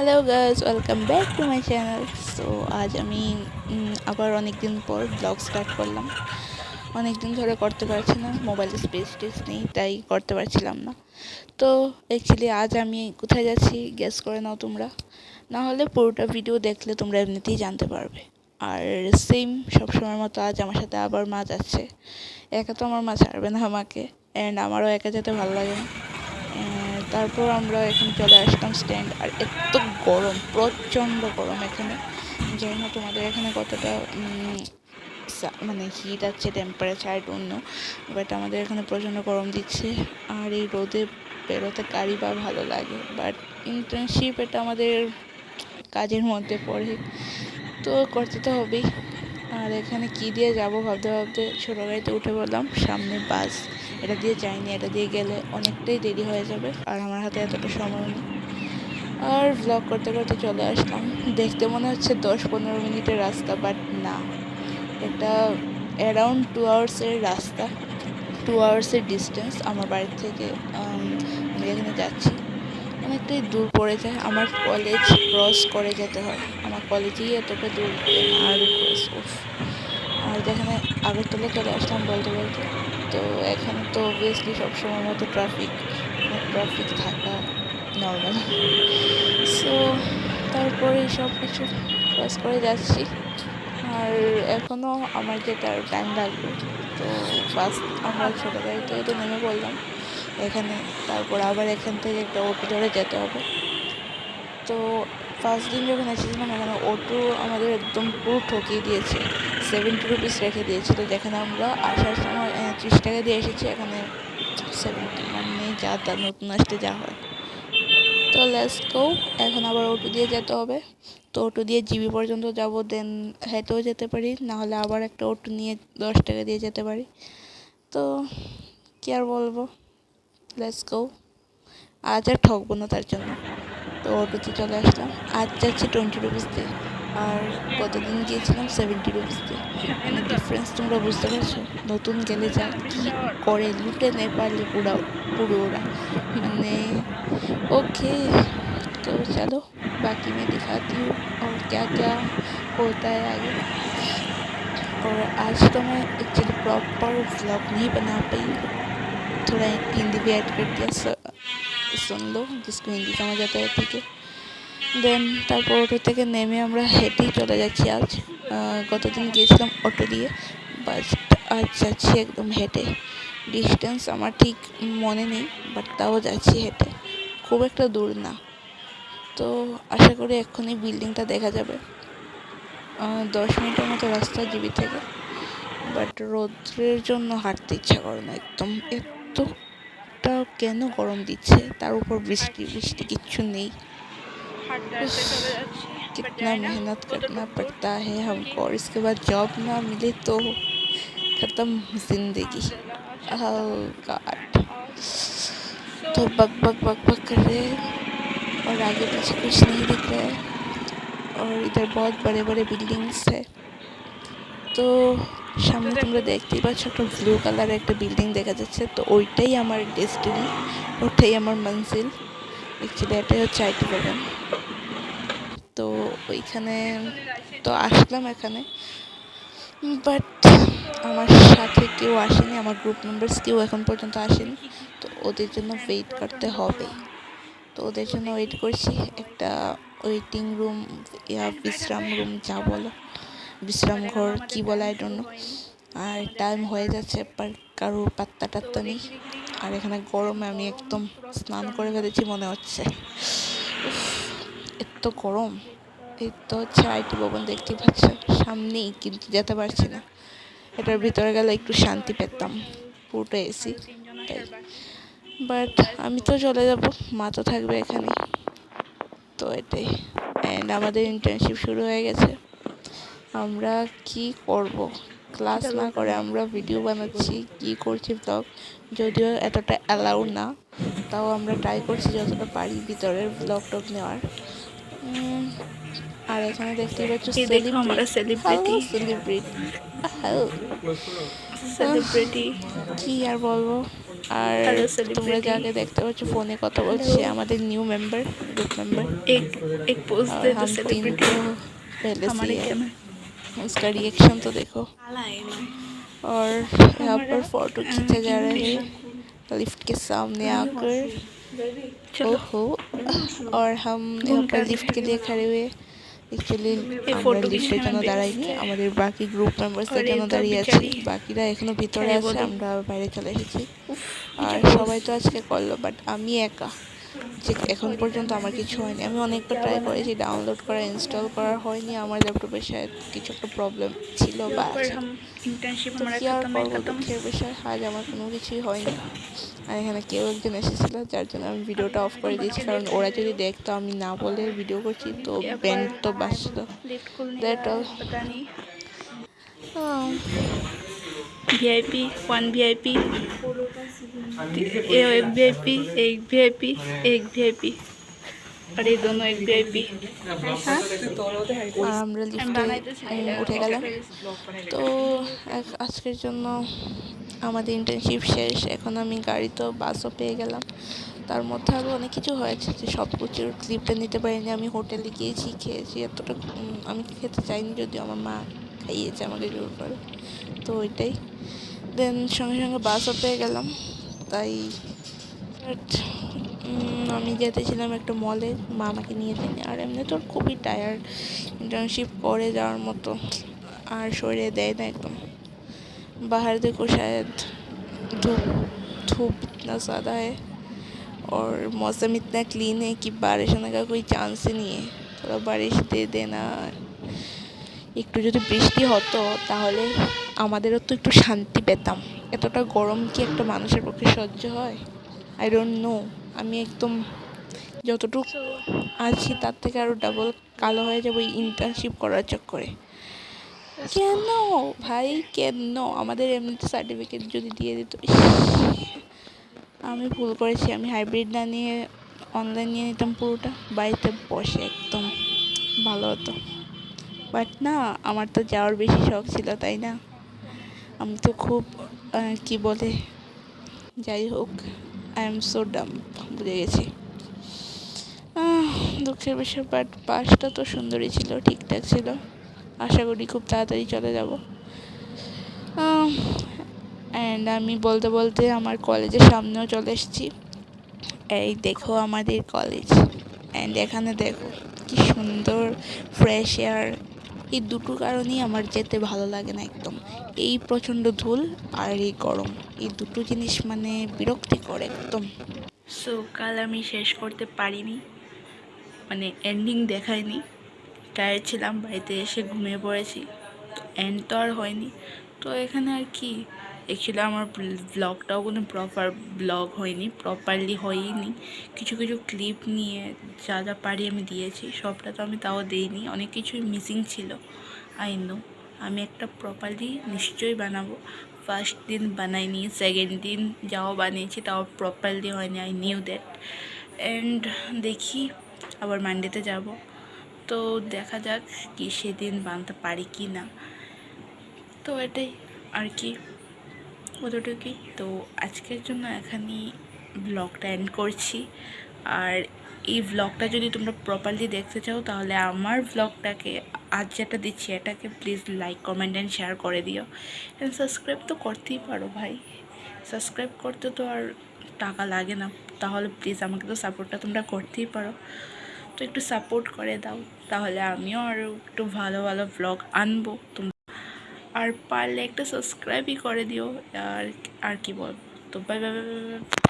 Hello guys, welcome back to my channel. So আজ আমি আবার অনেক দিন পর ব্লগ স্টার্ট করলাম। অনেক দিন ধরে করতে পারছি না, মোবাইলে স্পেস নেই, তাই করতে পারছিলাম না। তো অ্যাকচুয়ালি আজ আমি কোথায় যাচ্ছি গেস করে নাও তোমরা, না হলে পুরোটা ভিডিও দেখলে তোমরা এমনিতেই জানতে পারবে। আর সেম সবসময়ের মতো আজ আমার সাথে আবার মা যাচ্ছে। একা তো আমার মা ছাড়বে না আমাকে, অ্যান্ড আমারও একা যেতে ভালো লাগে না। তারপর আমরা এখানে চলে আসলাম স্ট্যান্ড। আর এত গরম, প্রচণ্ড গরম এখানে। জানি না তোমাদের এখানে কতটা মানে হিট আছে, temperature I don't no, but আমাদের এখানে প্রচণ্ড গরম দিচ্ছে। আর এই রোদে বেরোতে কারই বা ভালো লাগে, বাট ইন্টার্নশিপ এটা আমাদের কাজের মধ্যে পড়ে, তো করতে তো হবেই। আর এখানে কি দিয়ে যাব ভাবতে ভাবতে ছোটো গাড়িতে উঠে পড়লাম। সামনে বাস, এটা দিয়ে যাইনি, এটা দিয়ে গেলে অনেকটাই দেরি হয়ে যাবে, আর আমার হাতে এতটা সময় নেই। আর ভ্লগ করতে করতে চলে আসলাম। দেখতে মনে হচ্ছে 10-15 মিনিটের রাস্তা, বাট না, এটা অ্যারাউন্ড 2 আওয়ার্সের রাস্তা, 2 আওয়ার্সের ডিস্টেন্স আমার বাড়ির থেকে। আমি যেখানে যাচ্ছি অনেকটাই দূর পড়ে যায়, আমার কলেজ ক্রস করে যেতে হয়। আমার কলেজেই এতটা দূর, আরও ক্রস উফ। আর যেখানে আগরতলা চলে আসলাম বলতে বলতে, তো এখানে তো অবভিয়াসলি সবসময় মতো ট্রাফিক থাকা নর্মাল। সো তারপরে সব কিছু ক্রস করে যাচ্ছি। আর এখনও আমার যেতে আরও টাইম লাগবে। তো ফার্স্ট আমরা ছোটো গাড়িতে তো নেমে পড়লাম এখানে, তারপর আবার এখান থেকে একটা অটো ধরে যেতে হবে। তো ফার্স্ট দিন যখন এসেছিলাম এখানে অটো আমাদের একদম পুরো ঠকিয়ে দিয়েছে, 70 রুপিস রেখে দিয়েছিল, যেখানে আমরা আসার সময় 30 টাকা দিয়ে এসেছি, এখানে 70, মানে যা তা নতুন আসতে যা হয়। তো লেটস গো, এখন আবার অটো দিয়ে যেতে হবে। তো অটো দিয়ে জিবি পর্যন্ত যাব, দেন হেঁটেও যেতে পারি, নাহলে আবার একটা অটো নিয়ে 10 টাকা দিয়ে যেতে পারি। তো কি আর বলবো, লেটস গো। আজ আর ঠকবো না তার জন্য। তো অটোতে চলে আসলাম। আজ যাচ্ছি 20 রুপিস দিয়ে, আর গতদিন গিয়েছিলাম 70 রুপিস দিয়ে। মানে ডিফারেন্স তোমরা বুঝতে পারছো? নতুন গেলে যা কি করে লুটে নেয় পারলে পুরো ওরা, মানে ओके। तो चलो, बाकी मैं दिखाती हूँ और क्या क्या होता है आगे। और आज तो मैं एक्चुअली प्रॉपर व्लॉग नहीं बना पाई, थोड़ा हिंदी भी ऐड कर दिया, सुन लो, जिसको हिंदी समझ आता है ठीक है। দেন তারপর অটো থেকে নেমে আমরা হেঁটেই চলে যাচ্ছি আজ। গতদিন গিয়েছিলাম অটো দিয়ে, বাট আজ যাচ্ছি একদম হেঁটে। ডিস্টেন্স আমার ঠিক মনে নেই, বাট তাও যাচ্ছি হেঁটে, খুব একটা দূর না। তো আশা করি এক্ষুনি বিল্ডিংটা দেখা যাবে। 10 মিনিটের মতো রাস্তা জিবি থেকে, বাট রোদ্রের জন্য হাঁটতে ইচ্ছা করে না একদম। এতটা কেন গরম দিচ্ছে, তার উপর বৃষ্টি বৃষ্টি কিচ্ছু নেই। कितना मेहनत करना पड़ता है हमको, और इसके बाद जॉब ना मिले तो खत्म जिंदगी। Oh God। तो बक बक बक बक कर रहे हैं, और आगे पीछे कुछ नहीं दिख रहा है, और इधर बहुत बड़े बड़े बिल्डिंग्स है। তো সামনে তোমরা দেখতেই পাচ্ছ একটা ব্লু কালারের একটা বিল্ডিং দেখা যাচ্ছে, তো ওইটাই আমার ডেস্টিনি, ওটাই আমার মঞ্জিল। অ্যাকচুয়ালি এটাই হচ্ছে আইটি ভবন। তো ওইখানে তো আসলাম এখানে, বাট আমার সাথে কেউ আসেনি, আমার গ্রুপ মেম্বার্স কেউ এখন পর্যন্ত আসেনি। তো ওদের জন্য ওয়েট করতে হবে, তো ওদের জন্য ওয়েট করছি। একটা ওয়েটিং রুম ইয়া বিশ্রাম রুম যা বলো, বিশ্রাম ঘর কী বলে আই ডোন্ট নো। আর টাইম হয়ে যাচ্ছে, বাট কারোর পাত্তা টাত্তা নেই। আর এখানে গরমে আমি একদম স্নান করে ফেলেছি মনে হচ্ছে। এত গরম। এই তো হচ্ছে আইটি ভবন, দেখতেই পাচ্ছ সামনেই, কিন্তু যেতে পারছি না। এটার ভিতরে গেলে একটু শান্তি পেতাম, পুরোটা এসি তাই। বাট আমি তো চলে যাব, মা তো থাকবে এখানে, তো এটাই। অ্যান্ড আমাদের ইন্টার্নশিপ শুরু হয়ে গেছে। আমরা কি করব, ক্লাস না করে আমরা ভিডিও বানাচ্ছি, কি করছি ব্লগ, যদিও এতটা অ্যালাউ না, তাও আমরা ট্রাই করছি যতটা পারি ভিতরের ব্লগ টক নেওয়ার। আর এখানে দেখতেই পাচ্ছ সেলিব্রিটি, সেলিব্রিটি কি আর বলবো, আর हेलो তোমরা सेलिब्रिटी। যাকে देखते पाচ্ছ ফোনে কথা বলছে আমাদের নিউ मेंबर ग्रुप मेंबर। एक पोज और दे दो हम तीन सेलिब्रिटी। तो पहले से ही हमारे है, कैमरा उसका रिएक्शन तो देखो। काला है ना और यहाँ हमारा पर फोटो खींचा जा रहा है इंग्लिश लिफ्ट के सामने आकर। चलो ओहो। और हम घूम यहाँ के पर आगे लिफ्ट के लिए खड़े हुए। অ্যাকচুয়ালি ये আমরা फोटो লিফটের खींचने জন্য में দাঁড়াইনি, बेस्ट है। আমাদের বাকি গ্রুপ মেম্বার্সদের और জন্য एक দাঁড়িয়ে আছি, बेचारी বাকিরা এখনো क्या ভিতরে है আছে, बोलो আমরা বাইরে চলে এসেছি। उफ আর नीचे पोज সবাই তো আজকে করলো বাট আমি একা, যে এখন और इधर পর্যন্ত আমার কিছু হয়নি। আমি অনেকবার क्या ট্রাই बना है করেছি, ডাউনলোড করা ইনস্টল করা হয়নি, আমার ল্যাপটপে শায়দ কিছু একটা প্রবলেম ছিল বা यहाँ पर আছে। हम इंटर्नशिप তো हमारा কি আর ख़त्म है করবো, ख़त्म। দুঃখের বিষয় আজ আমার কোনো কিছুই হয়নি। আর এখানে কেউ একজন এসেছিল যার জন্য আমি ভিডিওটা অফ করে हम দিয়েছি, बच्चे কারণ देख ওরা रहे যদি हो দেখতো আমি না বলে ভিডিও করছি তো यहाँ ব্যান্ড पर তো বাজছিল। लिफ्ट खुल नहीं দ্যাট रहा অল। है पता नहीं। वीआईपी वन वीआईपी एक वीआईपी एक वीआईपी एक वीआईपी और ये दोनों एक वीआईपी। हाँ আর আমরা हम লিফটে बनाते উঠে গেলাম। তো আজকের জন্য আমাদের ইন্টার্নশিপ শেষ। এখন আমি গাড়ি তো বাসও পেয়ে গেলাম। তার মধ্যে আরও অনেক কিছু হয়েছে যে সব কিছুর ক্লিপটা নিতে পারিনি। আমি হোটেলে গিয়েছি, খেয়েছি, এতটা আমি খেতে চাইনি, যদিও আমার মা খাইয়েছে আমাকে জোর করে। তো ওইটাই। দেন সঙ্গে সঙ্গে বাসও পেয়ে গেলাম। তাই বাট আমি যেতেছিলাম একটা মলে, মা আমাকে নিয়ে যায়নি। আর এমনি তোর খুবই টায়ার্ড, इंटर्नशिप করে যাওয়ার মতো আর শরীরে দেয় না एकदम। बाहर देखो शायद धूप धूप इतना ज़्यादा है और मौसम इतना क्लीन है कि बारिश होने का कोई चांस ही नहीं है। थोड़ा बारिश दे देना, একটু যদি বৃষ্টি হতো তাহলে আমাদেরও তো একটু শান্তি পেতাম। এতটা গরম কি একটা মানুষের পক্ষে সহ্য হয়? I don't no. আমি একদম যতটুকু আছি তার থেকে আরও ডাবল কালো হয়ে যাবো এই ইন্টার্নশিপ করার চক্করে। কেন ভাই, কেন? আমাদের এমনিতে সার্টিফিকেট যদি দিয়ে দিত। আমি ভুল করেছি, আমি হাইব্রিড না নিয়ে অনলাইন নিয়ে নিতাম পুরোটা, বাড়িতে বসে একদম ভালো হতো। বাট না, আমার তো যাওয়ার বেশি শখ ছিল, তাই না? আমি তো খুব কি বলে, যাই হোক, আই এম সো ডাম, বুঝে গেছি। দুঃখের বিষয়, বাট পাসটা তো সুন্দরই ছিল, ঠিকঠাক ছিল। আশা করি খুব তাড়াতাড়ি চলে যাব। অ্যান্ড আমি বলতে বলতে আমার কলেজের সামনেও চলে এসেছি। এই দেখো আমাদের কলেজ। অ্যান্ড এখানে দেখো কি সুন্দর ফ্রেশ এয়ার। এই দুটো কারণেই আমার যেতে ভালো লাগে না একদম। এই প্রচণ্ড ধুল আর এই গরম, এই দুটো জিনিস মানে বিরক্তিকর একদম। সো কাল আমি শেষ করতে পারিনি, মানে এন্ডিং দেখায়নি। টায়ার্ড ছিলাম, বাড়িতে এসে ঘুমিয়ে পড়েছি, তো এন্ড তো আর হয়নি। তো এখানে আর কি, অ্যাকচুয়ালি আমার ব্লগটাও কোনো প্রপার ব্লগ হয়নি, প্রপারলি হয়নি। কিছু কিছু ক্লিপ নিয়ে যা যা পারি আমি দিয়েছি, সবটা তো আমি তাও দিইনি, অনেক কিছুই মিসিং ছিল। আই নো, আমি একটা প্রপারলি নিশ্চয়ই বানাবো। ফার্স্ট দিন বানাইনি, সেকেন্ড দিন যাও বানিয়েছি তাও প্রপারলি হয়নি, আই নিউ দ্যাট। অ্যান্ড দেখি আবার মানডেতে যাব, তো দেখা যাক কি সেদিন বানাতে পারি কি না। তো এটাই আর কি, অতটুকুই। তো আজকের জন্য এখানেই ব্লগটা এন্ড করছি। আর এই ব্লগটা যদি তোমরা প্রপারলি দেখতে চাও তাহলে আমার ব্লগটাকে আজ যেটা দিচ্ছি এটাকে please like comment and share করে দিও। অ্যান্ড সাবস্ক্রাইব তো করতেই পারো ভাই, সাবস্ক্রাইব করতে তো আর টাকা লাগে না, তাহলে প্লিজ আমাকে তো সাপোর্টটা তোমরা করতেই পারো। তো একটু সাপোর্ট করে দাও, তাহলে আমিও আরও একটু ভালো ভালো ব্লগ আনবো। আর পারলে একটা সাবস্ক্রাইবই করে দিও। আর কি বল, তো বাই বাই বাই বাই।